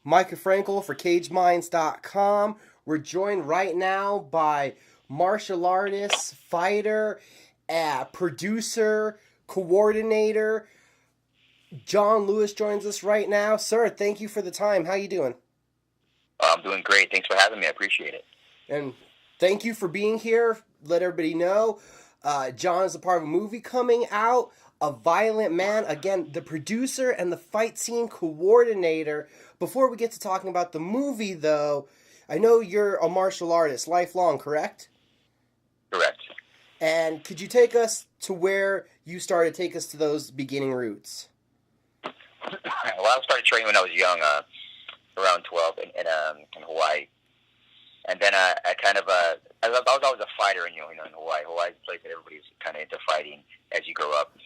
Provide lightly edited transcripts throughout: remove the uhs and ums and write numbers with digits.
Mika Frankl for CageMinds.com. We're joined right now by martial artist, fighter, producer, coordinator. John Lewis joins us right now. Sir, thank you for the time. How you doing? I'm doing great. Thanks for having me. I appreciate it. And thank you for being here. Let everybody know. John is a part of a movie coming out, A Violent Man. Again, the producer and the fight scene coordinator. Before we get to talking about the movie, though, I know you're a martial artist, lifelong, correct? Correct. And could you take us to where you started, take us to those beginning roots? Well, I started training when I was young, around 12 in Hawaii. And then I was always a fighter in Hawaii. Hawaii's a place that everybody's kind of into fighting as you grow up.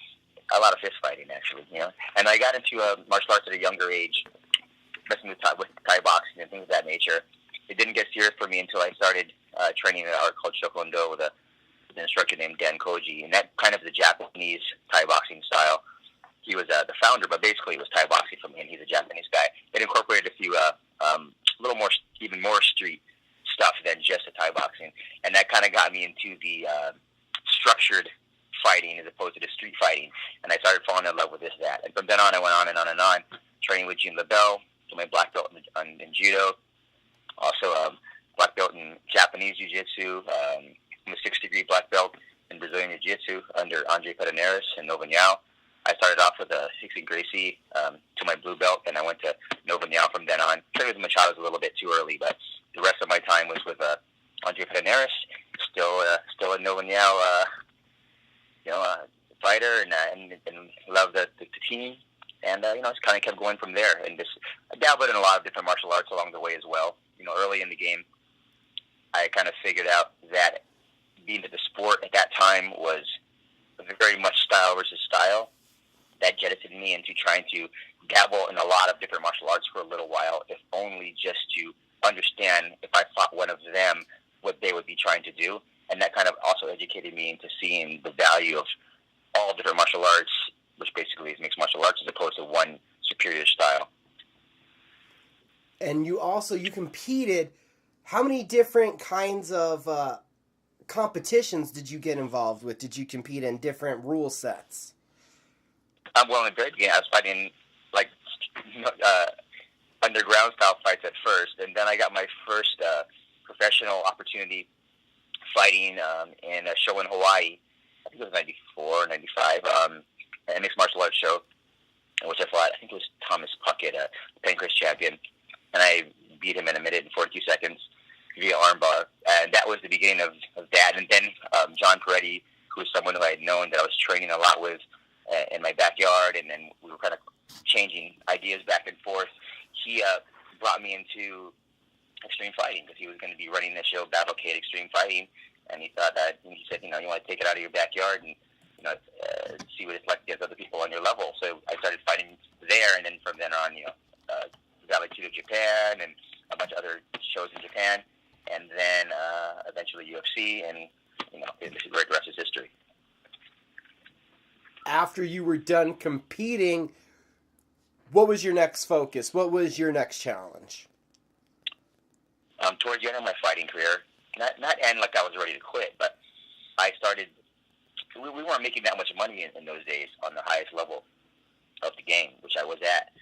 A lot of fist fighting, actually. And I got into martial arts at a younger age, messing with Thai boxing and things of that nature. It didn't get serious for me until I started training in an art called Shokondo with an instructor named Dan Koji. And that kind of the Japanese Thai boxing style. He was the founder, but basically it was Thai boxing from him. He's a Japanese guy. It incorporated a few, little more, even more street stuff than just the Thai boxing. And that kind of got me into the structured fighting as opposed to the street fighting. And I started falling in love with that. And from then on, I went on and on and on, training with Jean LaBelle, to my black belt in Judo. Also, black belt in Japanese Jiu-Jitsu. I'm a 6th degree black belt in Brazilian Jiu-Jitsu under Andre Pederneiras and Nova Niao. I started off with a 16 Gracie to my blue belt, and I went to Nova Niao from then on. Trained with Machado's a little bit too early, but the rest of my time was with Andre Pederneiras, still a Nova Niao, fighter, and loved the team, and just kind of kept going from there. And I dabbled in a lot of different martial arts along the way as well. Early in the game, I kind of figured out that being at the sport at that time was very much style versus style. That jettisoned me into trying to dabble in a lot of different martial arts for a little while, if only just to understand, if I fought one of them, what they would be trying to do. And that kind of also educated me into seeing the value of all different martial arts, which basically is mixed martial arts, as opposed to one superior style. And you competed. How many different kinds of competitions did you get involved with? Did you compete in different rule sets? Well, in the very beginning, I was fighting underground style fights at first, and then I got my first professional opportunity fighting in a show in Hawaii. I think it was 94, 95, a mixed martial arts show, in which I fought, I think it was Thomas Puckett, a Pancrase champion, and I beat him in a minute and 42 seconds via armbar, and that was the beginning of that. And then John Peretti, who was someone who I had known that I was training a lot with in my backyard, and then we were kind of changing ideas back and forth. He brought me into extreme fighting because he was going to be running the show Battlecade Extreme Fighting, and he thought that, and he said, you want to take it out of your backyard and see what it's like to get other people on your level. So I started fighting there, and then from then on, Valley Tudo Japan and a bunch of other shows in Japan, and then eventually UFC, and the rest is history. After you were done competing, what was your next focus? What was your next challenge? Towards the end of my fighting career, not end like I was ready to quit, but I started. We weren't making that much money in those days on the highest level of the game, which I was at.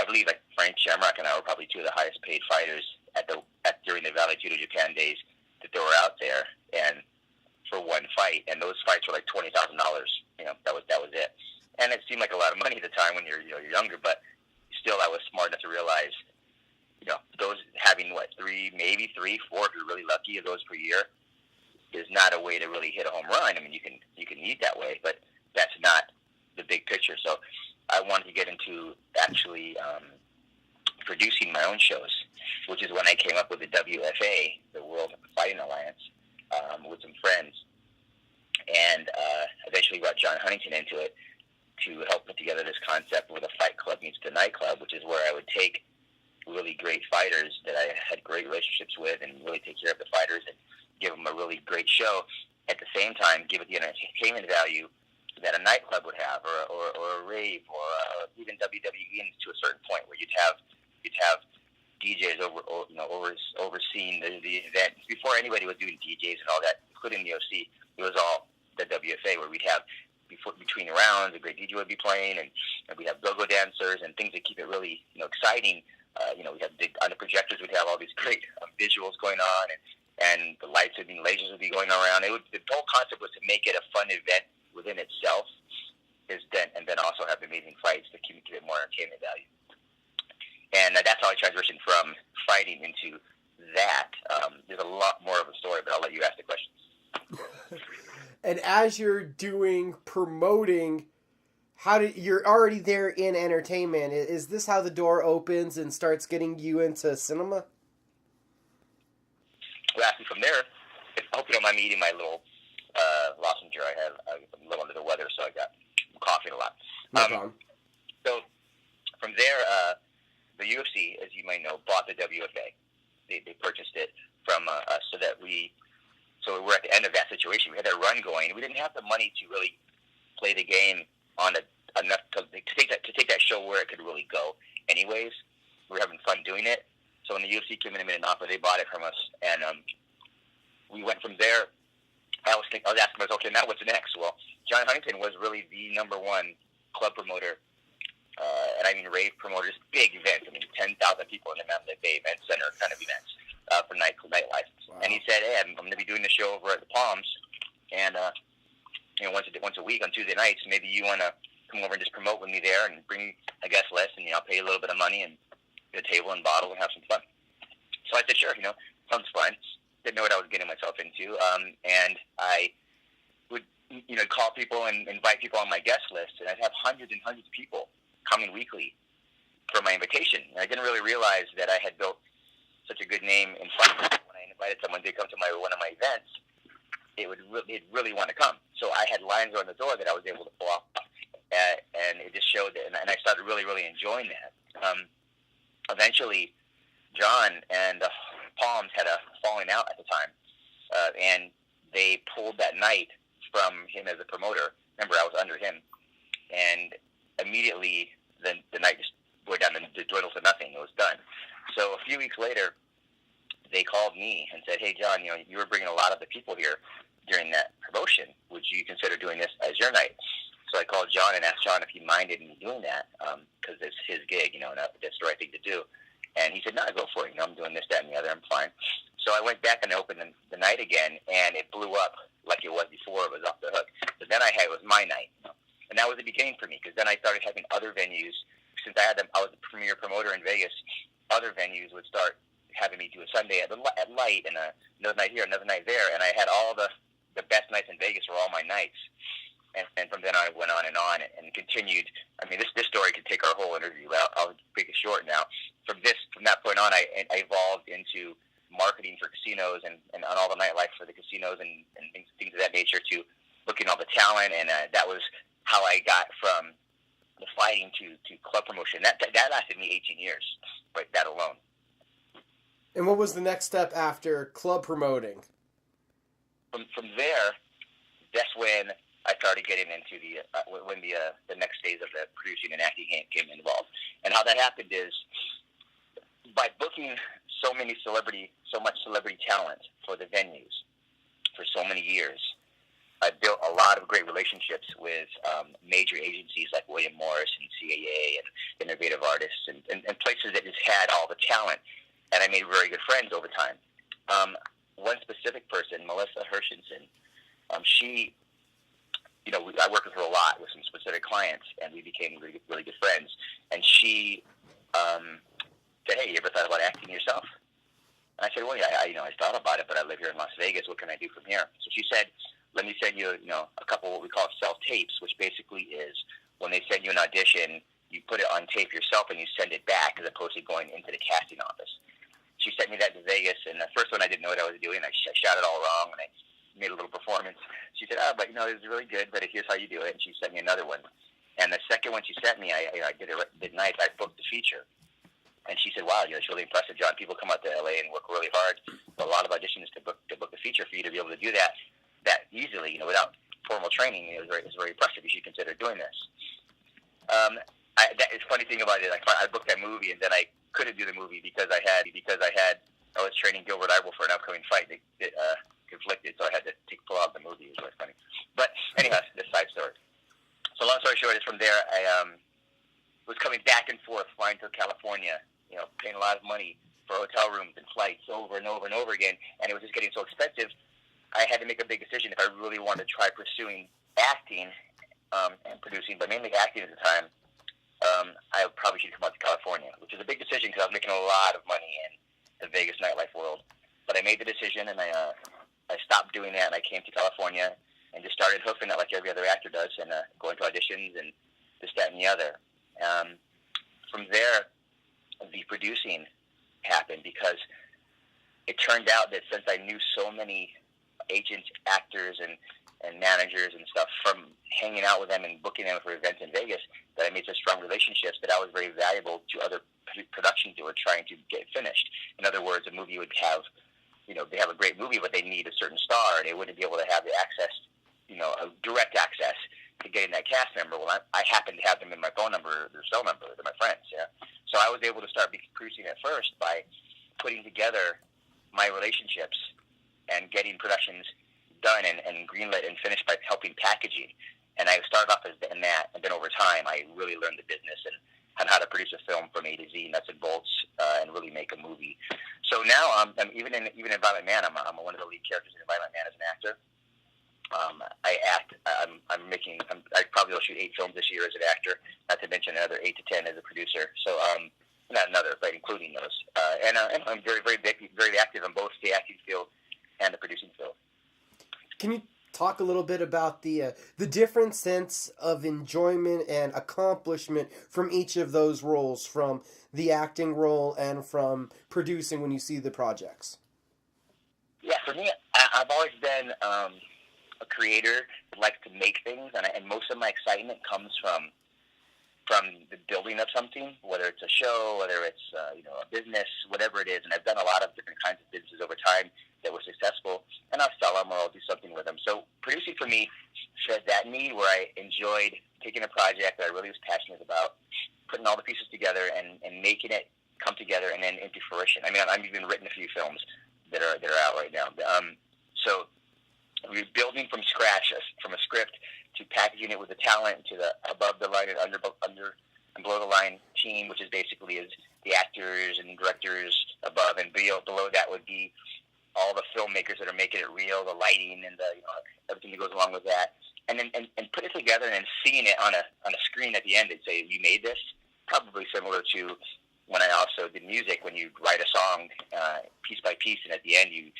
I believe like Frank Shamrock and I were probably two of the highest paid fighters during the Valley Tudo Japan days that they were out there, and for one fight, and those fights were like $20,000. That was it, and it seemed like a lot of money at the time when you're younger, but still, I was smart enough to realize, those having maybe three, four, if you're really lucky, of those per year is not a way to really hit a home run. I mean, you can eat that way, but that's not the big picture. So I wanted to get into actually producing my own shows, which is when I came up with the WFA, the World Fighting Alliance, with some friends, and eventually got John Huntington into it to help put together this concept where the fight club meets the nightclub, which is where I would take really great fighters that I had great relationships with and really take care of the fighters and give them a really great show. At the same time, give it the entertainment value that a nightclub would have, or a rave, or even WWE to a certain point, where you'd have we'd have DJs overseeing the event. Before anybody was doing DJs and all that, including the OC, it was all the WFA, where we'd have between rounds, a great DJ would be playing, and we'd have go-go dancers and things that keep it really exciting. We had on the projectors, we'd have all these great visuals going on, and the lights would be, lasers would be going around. The whole concept was to make it a fun event within itself, and then also have amazing fights to keep it more entertainment value. And that's how I transitioned from fighting into that. There's a lot more of a story, but I'll let you ask the questions. And as you're doing promoting, you're already there in entertainment. Is this how the door opens and starts getting you into cinema? Well, actually, from there, I hope you don't mind me eating my little lozenge. I'm a little under the weather, so I'm coughing a lot. No problem. So from there, the UFC, as you might know, bought the WFA. They purchased it from us so we're at the end of that situation. We had that run going. We didn't have the money to really play the game on enough to take that show where it could really go. Anyways, we were having fun doing it. So when the UFC came in and made an offer, they bought it from us, and we went from there. I was asking myself, okay, now what's next? Well, John Huntington was really the number one club promoter, and I mean rave promoter, just big events. I mean, 10,000 people in the Mandalay Bay Event Center kind of events for nightlife. Wow. And he said, hey, I'm going to be doing the show over at the Palms, and once a week on Tuesday nights, maybe you want to come over and just promote with me there and bring a guest list, and I'll pay you a little bit of money and get a table and bottle and have some fun. So I said, sure, sounds fun. Didn't know what I was getting myself into, and I would call people and invite people on my guest list, and I'd have hundreds and hundreds of people coming weekly for my invitation. And I didn't really realize that I had built such a good name in front of people. When I invited someone to come to one of my events, they'd really want to come. So I had lines on the door that I was able to pull off, and it just showed that, and I started really, really enjoying that. Eventually, John and Palms had a falling out at the time, and they pulled that night from him as a promoter. Remember, I was under him, and immediately the night just went down and dwindled to nothing. It was done. So a few weeks later, they called me and said, hey, John, you were bringing a lot of the people here during that promotion. Would you consider doing this as your night? So I called John and asked John if he minded me doing that, because it's his gig, and that's the right thing to do. And he said, no, go for it. I'm doing this, that, and the other. I'm fine. So I went back and opened the night again, and it blew up like it was before. It was off the hook. So then it was my night. And that was the beginning for me, because then I started having other venues. Since I was the premier promoter in Vegas, other venues would start having me do a Sunday at Light, and another night here, another night there. And I had all the best nights in Vegas were all my nights. And from then on, it went on and continued. I mean, this story could take our whole interview. I'll make it short now. From that point on, I evolved into marketing for casinos and on all the nightlife for the casinos and things of that nature, to looking at all the talent. And that was how I got from the fighting to club promotion. That lasted me 18 years, right, that alone. And what was the next step after club promoting? From there, that's when I started getting into when the next phase of the producing and acting came involved. And how that happened is by booking so much celebrity talent for the venues for so many years. I built a lot of great relationships with major agencies like William Morris and CAA and Innovative Artists and places that just had all the talent. And I made very good friends over time. One specific person, Melissa Hershenson, she, I worked with her a lot with some specific clients, and we became really, really good friends. And she said, hey, you ever thought about acting yourself? And I said, well, yeah, I thought about it, but I live here in Las Vegas. What can I do from here? So she said, let me send you, a couple of what we call self-tapes, which basically is when they send you an audition, you put it on tape yourself and you send it back as opposed to going into the casting office. She sent me that to Vegas, and the first one I didn't know what I was doing. I shot it all wrong, and I made a little performance. She said, but it was really good, but here's how you do it. And she sent me another one. And the second one she sent me, I did it midnight. I booked the feature. And she said, wow, it's really impressive, John. People come out to LA and work really hard. A lot of auditions to book a feature. For you to be able to do that easily, without formal training, is very impressive. You should consider doing this. That is funny thing about it. I booked that movie, and then I couldn't do the movie because I was training Gilbert Ivel for an upcoming fight that conflicted, so I had to pull out the movie. It was really funny. But anyhow, this side story. So long story short is from there, I was coming back and forth, flying to California, paying a lot of money for hotel rooms and flights over and over and over again, and it was just getting so expensive. I had to make a big decision if I really wanted to try pursuing acting and producing, but mainly acting at the time. I probably should come out to California, which is a big decision because I was making a lot of money in the Vegas nightlife world. But I made the decision, and I stopped doing that, and I came to California and just started hoofing it like every other actor does, and going to auditions and this, that, and the other. From there, the producing happened because it turned out that since I knew so many agents, actors, and managers and stuff from hanging out with them and booking them for events in Vegas, that I made such strong relationships that I was very valuable to other productions that were trying to get finished. In other words, a movie would have, they have a great movie, but they need a certain star, and they wouldn't be able to have the access, a direct access to getting that cast member. Well, I happen to have them in my phone number, their cell number, they're my friends, yeah. So I was able to start producing at first by putting together my relationships and getting productions done and greenlit and finished by helping packaging. And I started off in that, and then over time, I really learned the business and how to produce a film from A to Z, nuts and bolts, and really make a movie. So now, I'm even in Violent Man, I'm one of the lead characters in Violent Man as an actor. I act. I probably will shoot 8 films this year as an actor, not to mention another 8 to 10 as a producer. So, not another, but including those. And I'm very, very very active in both the acting field and the producing field. Can you talk a little bit about the different sense of enjoyment and accomplishment from each of those roles, from the acting role and from producing when you see the projects? Yeah, for me, I've always been a creator that likes to make things, and most of my excitement comes from the building of something, whether it's a show, whether it's a business, whatever it is. And I've done a lot of different kinds of businesses over time that were successful, and I'll sell them or I'll do something with them. So producing for me fed that need where I enjoyed taking a project that I really was passionate about, putting all the pieces together and making it come together and then into fruition. I mean, I've even written a few films that are out right now. So we're building from scratch, from a script to packaging it with the talent to the above the line and under and below the line team, which is basically the actors and directors above, and below that would be all the filmmakers that are making it real, the lighting and everything that goes along with that, and then and put it together and then seeing it on a screen at the end and say, you made this. Probably similar to when I also did music, when you write a song piece by piece, and at the end you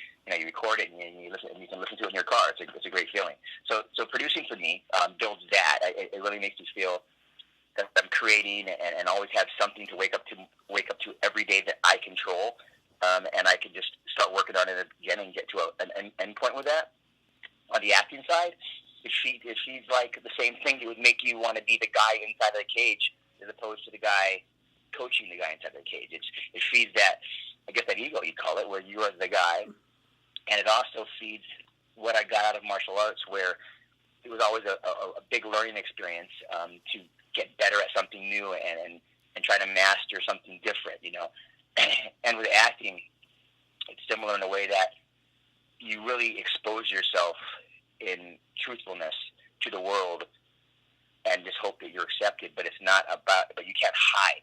record it and you listen, and you can listen to it in your car. It's a great feeling. So producing for me builds that. It really makes me feel that I'm creating and always have something to wake up to every day that I control, and I can just start working on it again and get to an end point with that. On the acting side, it feeds like the same thing that would make you want to be the guy inside of the cage as opposed to the guy coaching the guy inside the cage. It feeds that, I guess, that ego, you'd call it, where you are the guy. And it also feeds what I got out of martial arts, where it was always a big learning experience to get better at something new and try to master something different, And with acting, it's similar in a way that you really expose yourself in truthfulness to the world and just hope that you're accepted. But it's not about, but you can't hide,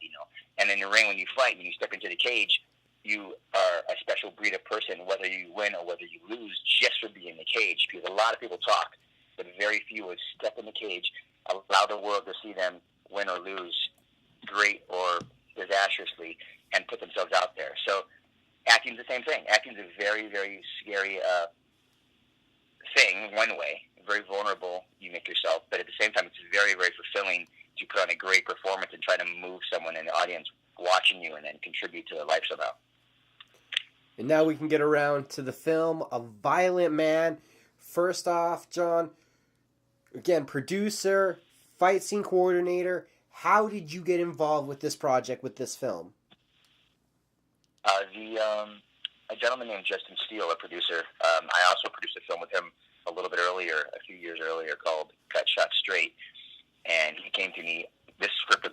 And in the ring, when you fight, when you step into the cage, you are a special breed of person, whether you win or whether you lose, just for being in the cage. Because a lot of people talk, but very few would step in the cage, allow the world to see them win or lose, great or disastrously, and put themselves out there. So acting's the same thing. Acting's a very, very scary thing, one way, very vulnerable, you make yourself, but at the same time, it's very, very fulfilling to put on a great performance and try to move someone in the audience watching you and then contribute to their life somehow. And now we can get around to the film, A Violent Man. First off, John, again, producer, fight scene coordinator, how did you get involved with this project, with this film? A gentleman named Justin Steele, a producer, I also produced a film with him a little bit earlier, a few years earlier, called Cut Shot Straight, and he came to me, this script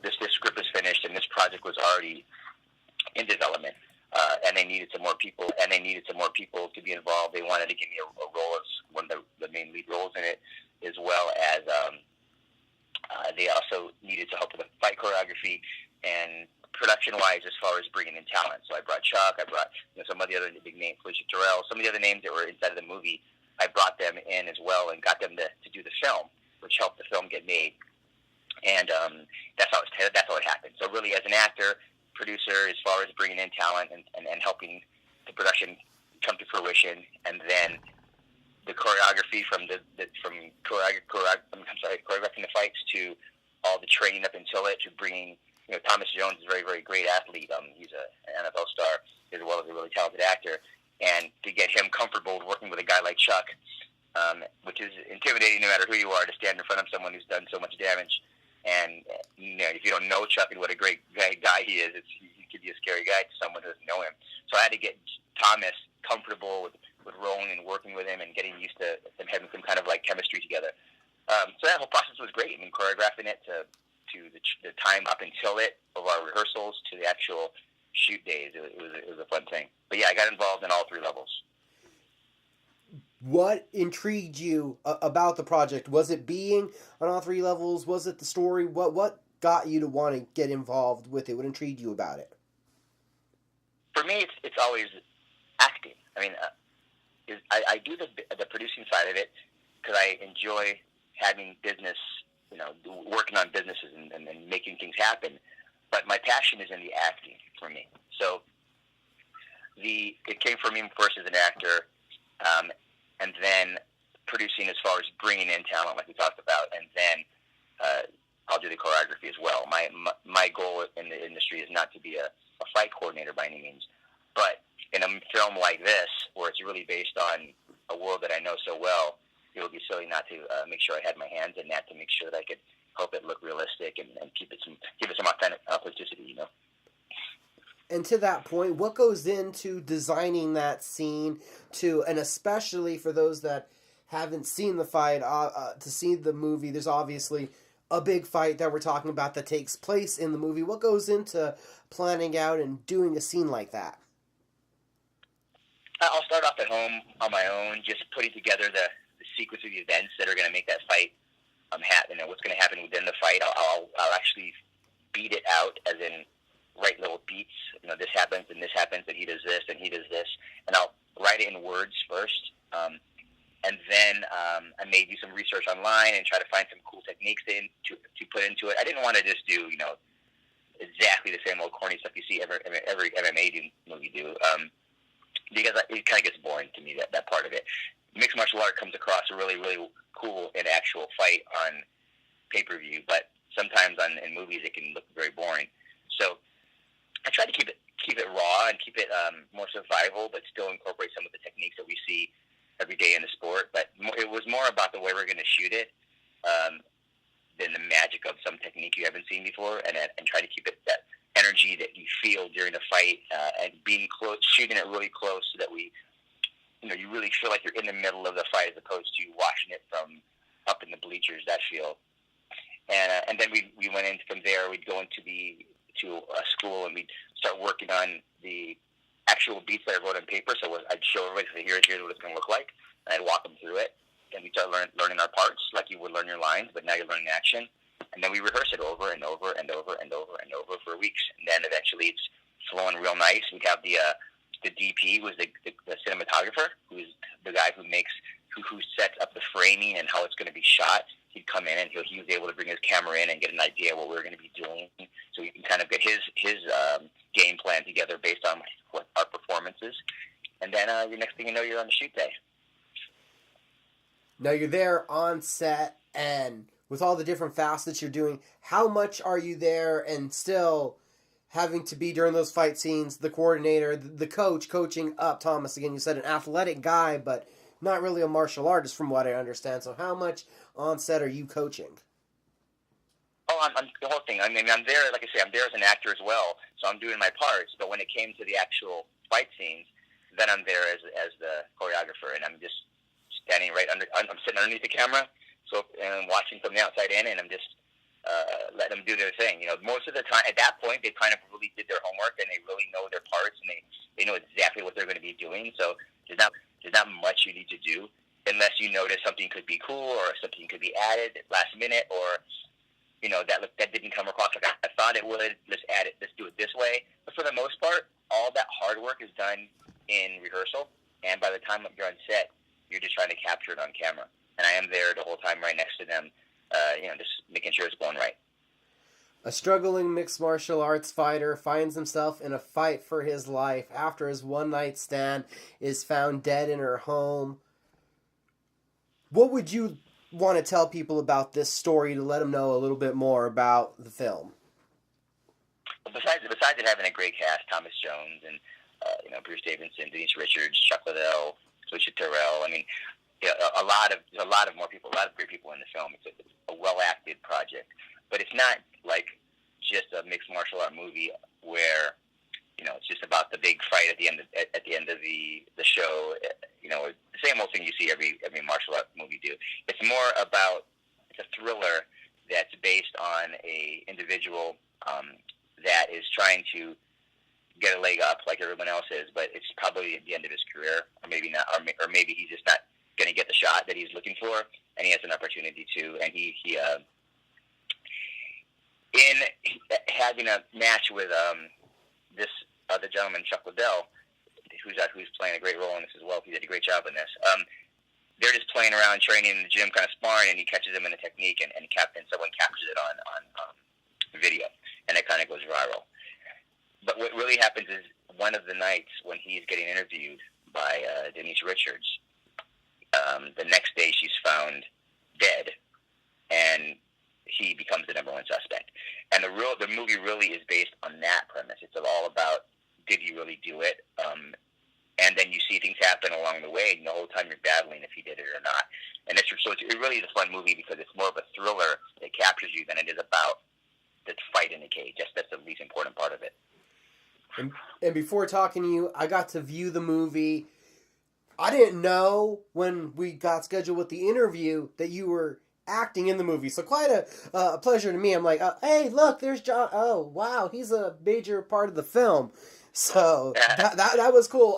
is finished, and this project was already in development. And they needed some more people. To be involved. They wanted to give me a role as one of the main lead roles in it, as well as they also needed to help with the fight choreography and production-wise as far as bringing in talent. So I brought Chuck. I brought some of the other big names, Felicia Terrell, some of the other names that were inside of the movie. I brought them in as well and got them to do the film, which helped the film get made. And that's how it happened. So really, as an actor, producer, as far as bringing in talent and helping the production come to fruition, and then the choreography choreographing the fights to all the training up until it, to bringing, Thomas Jones is a very, very great athlete. He's an NFL star as well as a really talented actor, and to get him comfortable working with a guy like Chuck, which is intimidating no matter who you are, to stand in front of someone who's done so much damage. And if you don't know Chuck and what a great guy he is, he could be a scary guy to someone who doesn't know him. So I had to get Thomas comfortable with rolling and working with him and getting used to them having some kind of like chemistry together. So that whole process was great. I mean, choreographing it to the time up until it, of our rehearsals to the actual shoot days, it was a fun thing. But yeah, I got involved in all three levels. What intrigued you about the project? Was it being on all three levels? Was it the story? What got you to want to get involved with it? What intrigued you about it? For me, it's always acting. I mean, I do the producing side of it because I enjoy having business, working on businesses and making things happen. But my passion is in the acting for me. So it came from me first as an actor, and then producing as far as bringing in talent, like we talked about, and then I'll do the choreography as well. My goal in the industry is not to be a fight coordinator by any means, but in a film like this, where it's really based on a world that I know so well, it would be silly not to make sure I had my hands in that, to make sure that I could help it look realistic and give it some authenticity, And to that point, what goes into designing that scene and especially for those that haven't seen the fight, to see the movie, there's obviously a big fight that we're talking about that takes place in the movie. What goes into planning out and doing a scene like that? I'll start off at home on my own, just putting together the sequence of the events that are going to make that fight happen, and what's going to happen within the fight. I'll actually beat it out, as in write little beats. This happens and this happens, and he does this and he does this, and I'll write it in words first, and then I may do some research online and try to find some cool techniques to put into it. I didn't want to just do exactly the same old corny stuff you see every MMA movie do, because it kind of gets boring to me, that part of it. Mixed martial art comes across really, really cool in actual fight on pay-per-view, but sometimes in movies it can look very boring. So I try to keep it raw and keep it more survival, but still incorporate some of the techniques that we see every day in the sport. But it was more about the way we're going to shoot it than the magic of some technique you haven't seen before, and try to keep it that energy that you feel during the fight, and being close, shooting it really close, so that you really feel like you're in the middle of the fight as opposed to watching it from up in the bleachers, that feel. And then we went in from there. We'd go into a school and we'd start working on the actual beats that I wrote on paper. So I'd show everybody, here's what it's going to look like. And I'd walk them through it. And we'd start learning our parts like you would learn your lines, but now you're learning action. And then we rehearse it over and over and over and over and over for weeks. And then eventually it's flowing real nice. We'd have the DP, who's the cinematographer, who's the guy who sets up the framing and how it's going to be shot. He'd come in and he was able to bring his camera in and get an idea of what we were going to be doing, so we can kind of get his game plan together based on what our performance is. And then the next thing you know, you're on the shoot day. Now you're there on set, and with all the different facets you're doing, how much are you there and still having to be during those fight scenes, the coordinator, the coach coaching up Thomas? Again, you said an athletic guy, but not really a martial artist from what I understand. So how much on set are you coaching? Oh, I'm the whole thing. I mean, I'm there, like I say, I'm there as an actor as well, so I'm doing my parts. But when it came to the actual fight scenes, then I'm there as the choreographer, and I'm just standing I'm sitting underneath the camera, so and I'm watching from the outside in, and I'm just letting them do their thing. Most of the time, at that point, they kind of really did their homework and they really know their parts and they know exactly what they're going to be doing. So there's not much you need to do unless you notice something could be cool or something could be added last minute or that didn't come across like I thought it would. Let's add it. Let's do it this way. But for the most part, all that hard work is done in rehearsal, and by the time you're on set, you're just trying to capture it on camera. And I am there the whole time, right next to them, just making sure it's going right. A struggling mixed martial arts fighter finds himself in a fight for his life after his one-night stand is found dead in her home. What would you want to tell people about this story to let them know a little bit more about the film? Besides it having a great cast, Thomas Jones and Bruce Davidson, Denise Richards, Chuck Liddell, Felicia Terrell. I mean, a lot of more people, a lot of great people in the film. It's a well acted project, but it's not like just a mixed martial art movie where it's just about the big fight at the end of the show. The same old thing you see every martial art movie do. It's more about it's a thriller that's based on a individual that is trying to get a leg up like everyone else is, but it's probably at the end of his career, or maybe not, or maybe he's just not going to get the shot that he's looking for, and he has an opportunity to, and he in having a match with this other gentleman, Chuck Liddell, who's playing a great role in this as well. He did a great job in this. They're just playing around, training in the gym, kind of sparring, and he catches him in a technique, and someone captures it on video, and it kind of goes viral. But what really happens is one of the nights when he's getting interviewed by Denise Richards, the next day she's found dead, and he becomes the number one suspect. And the movie really is based on that premise. It's all about, did he really do it? And then you see things happen along the way, and the whole time you're battling if he did it or not. And it really is a fun movie because it's more of a thriller that captures you than it is about the fight in the cage. That's the least important part of it. And before talking to you, I got to view the movie. I didn't know when we got scheduled with the interview that you were acting in the movie. So quite a pleasure to me. I'm like, hey, look, there's John. Oh, wow, he's a major part of the film. So that was cool.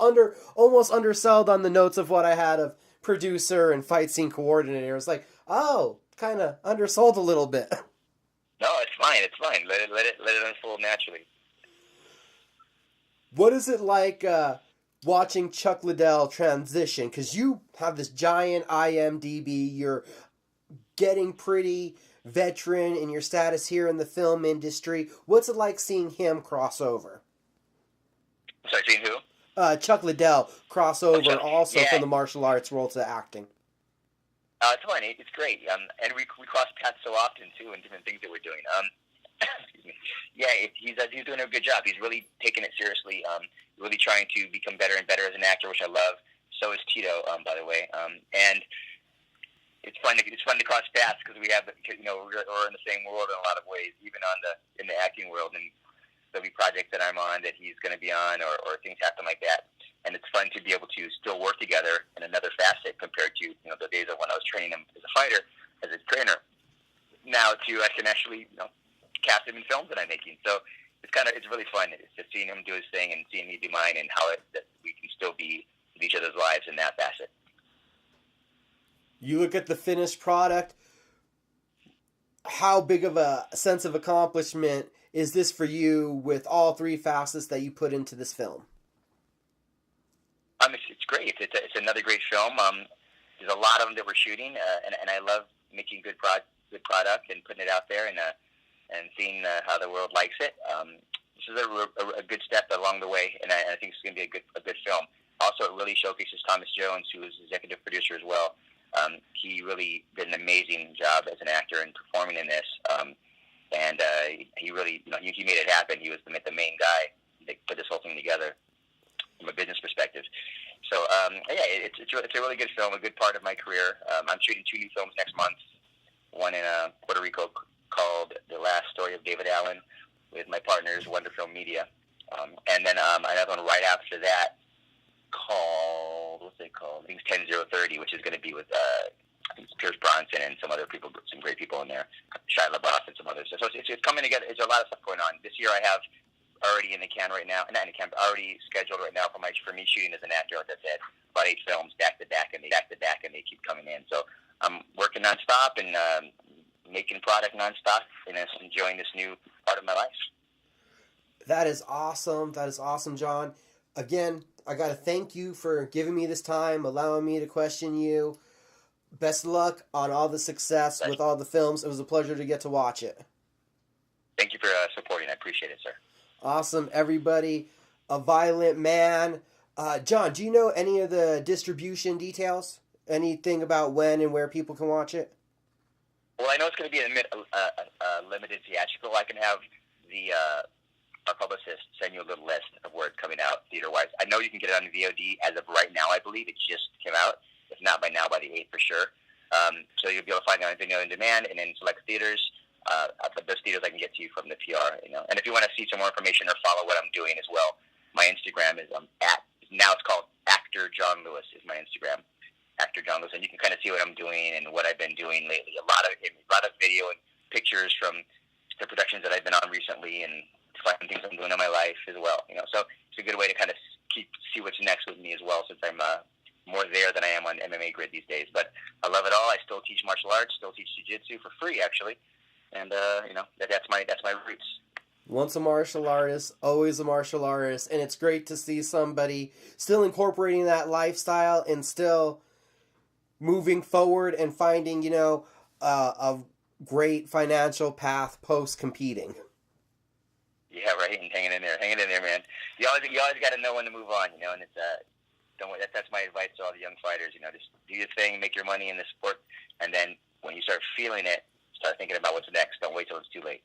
Almost undersold on the notes of what I had of producer and fight scene coordinator. It's like, kind of undersold a little bit. No, it's fine. It's fine. Let it unfold naturally. What is it like watching Chuck Liddell transition? Because you have this giant IMDb. You're getting pretty veteran in your status here in the film industry. What's it like seeing him cross over? Sorry, seeing who? Chuck Liddell cross over also from the martial arts world to acting. It's fun. It's great. And we cross paths so often too in different things that we're doing. Excuse me. Yeah, he's doing a good job. He's really taking it seriously. Really trying to become better and better as an actor, which I love. So is Tito, by the way. And it's fun to cross paths because we're in the same world in a lot of ways, even in the acting world. And there'll be projects that I'm on that he's going to be on, or things happen like that. And it's fun to be able to still work together in another facet compared to the days of when I was training him as a fighter, as a trainer. Now I can actually cast him in films that I'm making. So it's really fun. It's just seeing him do his thing and seeing me do mine, and how that we can still be in each other's lives in that facet. You look at the finished product. How big of a sense of accomplishment is this for you with all three facets that you put into this film? It's great. It's another great film. There's a lot of them that we're shooting, and I love making good product and putting it out there and seeing how the world likes it. This is a good step along the way, and I think it's going to be a good film. Also, it really showcases Thomas Jones, who is executive producer as well. He really did an amazing job as an actor in performing in this, and he really he made it happen. He was the main guy that put this whole thing together from a business perspective. So it's a really good film, a good part of my career. I'm shooting 2 new films next month. One in Puerto Rico called The Last Story of David Allen with my partners, Wonder Film Media, and then another one right after that called, what's it called? I think it's 10030, which is going to be with I think it's Pierce Bronson and some other people, some great people in there, Shia LaBeouf and some others. So it's coming together. There's a lot of stuff going on. This year I have already in the can right now, not in the can, but already scheduled right now for me shooting as an actor, like I said, about 8 films back to back, and they keep coming in. So I'm working nonstop and making product nonstop, and just enjoying this new part of my life. That is awesome. That is awesome, John. Again, I got to thank you for giving me this time, allowing me to question you. Best of luck on all the success with all the films. It was a pleasure to get to watch it. Thank you for supporting. I appreciate it, sir. Awesome, everybody. A Violent Man. John, do you know any of the distribution details? Anything about when and where people can watch it? Well, I know it's going to be a limited theatrical. I can have our publicist send you a little list of where it's coming out theater-wise. I know you can get it on VOD as of right now. I believe it just came out. If not by now, by the 8th for sure. So you'll be able to find it on video on demand and in select theaters. Those theaters I can get to you from the PR. And if you want to see some more information or follow what I'm doing as well, my Instagram is now it's called Actor John Lewis is my Instagram. Actor John Lewis, and you can kind of see what I'm doing and what I've been doing lately. A lot of video and pictures from the productions that I've been on recently, and fun things I'm doing in my life as well. So it's a good way to kind of see what's next with me as well, since I'm more there than I am on MMA Grid these days. But I love it all. I still teach martial arts, still teach jiu-jitsu for free actually, and that's my roots. Once a martial artist, always a martial artist, and it's great to see somebody still incorporating that lifestyle and still moving forward and finding, a great financial path post competing. Yeah, right. And hanging in there, man. You always got to know when to move on, and it's don't wait. That's my advice to all the young fighters. Just do your thing, make your money in the sport, and then when you start feeling it, start thinking about what's next. Don't wait till it's too late.